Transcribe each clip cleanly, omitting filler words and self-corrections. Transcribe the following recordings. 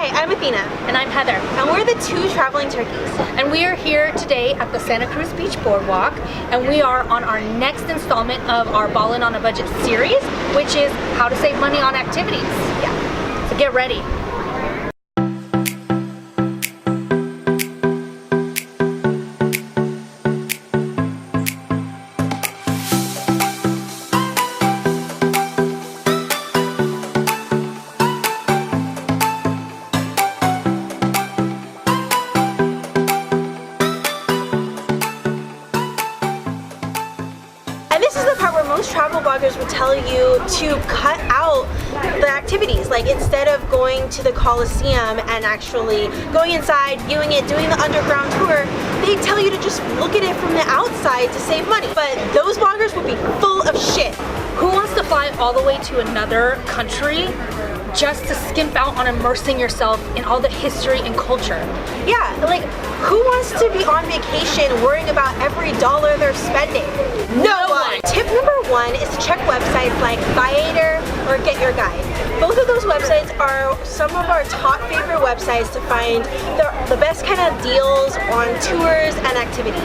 Hi, I'm Athena. And I'm Heather. And we're the two traveling turkeys. And we are here today at the Santa Cruz Beach Boardwalk. And we are on our next installment of our Ballin on a Budget series, which is how to save money on activities. Yeah. So get ready. This is the part where most travel bloggers would tell you to cut out the activities. Like, instead of going to the Coliseum and actually going inside, viewing it, doing the underground tour, they tell you to just look at it from the outside to save money. But those bloggers would be full of shit. Who wants to fly all the way to another country just to skimp out on immersing yourself in all the history and culture? Yeah, like, who wants to be on vacation worrying about every dollar they're spending? No one! Tip number one is to check websites like Viator or Get Your Guide. Both of those websites are some of our top favorite websites to find the best kind of deals on tours and activities.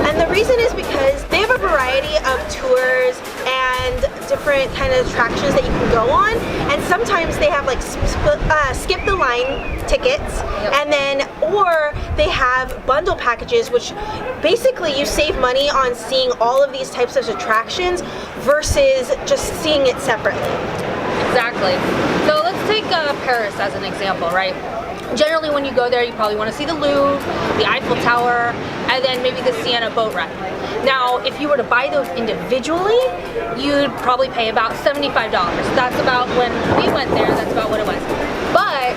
And the reason is because they have a variety of tours and different kind of attractions that you can go on, and sometimes they have like skip the line tickets, and then or they have bundle packages, which basically you save money on seeing all of these types of attractions versus just seeing it separately. Exactly. So let's take Paris as an example, right? Generally when you go there, you probably want to see the Louvre, the Eiffel Tower, and then maybe the Siena boat ride. Now, if you were to buy those individually, you'd probably pay about $75. That's about, when we went there, that's about what it was. But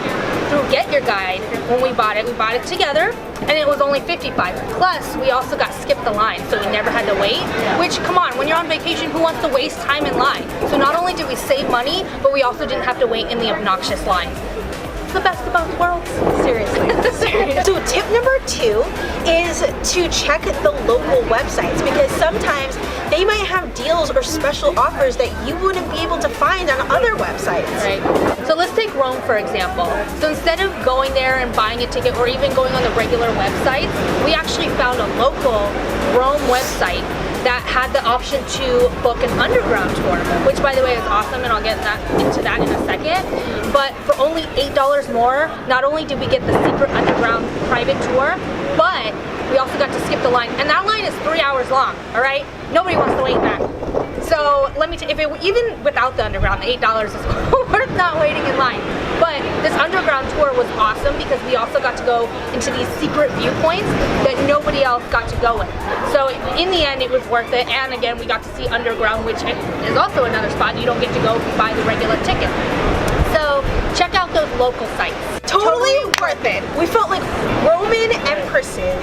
through Get Your Guide, when we bought it together, and it was only $55. Plus, we also got skip the line, so we never had to wait. Which, come on, when you're on vacation, who wants to waste time in line? So not only did we save money, but we also didn't have to wait in the obnoxious line. The best of both worlds. Seriously. So tip number two is to check the local websites, because sometimes they might have deals or special offers that you wouldn't be able to find on other websites. Right. So let's take Rome for example. So instead of going there and buying a ticket or even going on the regular website, we actually found a local Rome website that had the option to book an underground tour, which by the way is awesome, and I'll get into that in a second. But for only $8 more, not only did we get the secret underground private tour, but we also got to skip the line. And that line is 3 hours long, all right? Nobody wants to wait that. So let me tell you, even without the underground, the $8 is worth not waiting in line. But this underground tour was awesome because we also got to go into these secret viewpoints that nobody else got to go in. So in the end, it was worth it. And again, we got to see underground, which is also another spot you don't get to go if you buy the regular ticket. So check out those local sites. Totally worth it. We felt like Roman empresses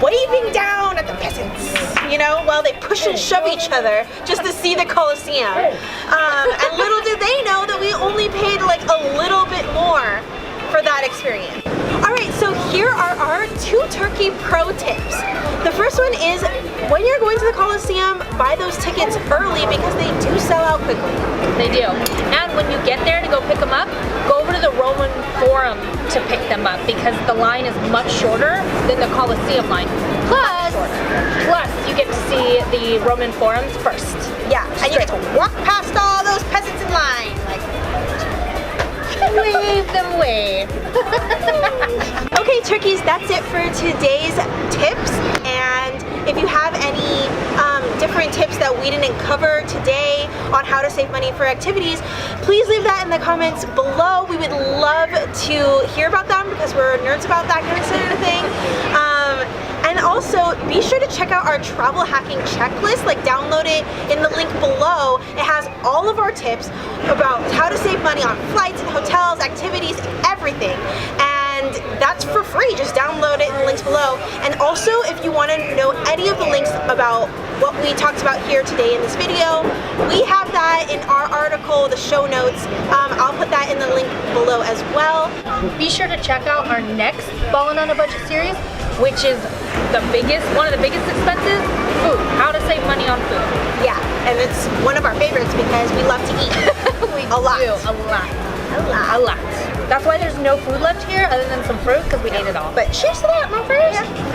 waving down at the peasants, you know, while they push and shove each other just to see the Coliseum. And little did they know that we only paid like a little bit more for that experience. Alright, so here are our two turkey pro tips. The first one is, when you're going to the Coliseum, buy those tickets early because they do sell out quickly. They do. And when you get there to go pick them up, go over to the Roman Forum to pick them up because the line is much shorter than the Coliseum line. Plus you get to see the Roman Forums first. Yeah, and you get to walk past all those peasants in line. Like, wave them away. Okay, turkeys, that's it for today's tips. And if you have any different tips that we didn't cover today on how to save money for activities, please leave that in the comments below. We would love to hear about them because we're nerds about that kind of sort of thing. And also, be sure to check out our travel hacking checklist. Like, download it in the link below. It has all of our tips about how to save money on flights and hotels, activities, everything. And that's for free. Just download it in the links below. And also, if you want to know any of the links about what we talked about here today in this video, we have that in our article, the show notes. I'll put that in the link below as well. Be sure to check out our next Ballin' on a Budget series, which is one of the biggest expenses, food. How to save money on food. Yeah, and it's one of our favorites because we love to eat. We a lot. do, a lot. That's why there's no food left here other than some fruit because we ate it all. But cheers to that, my friends.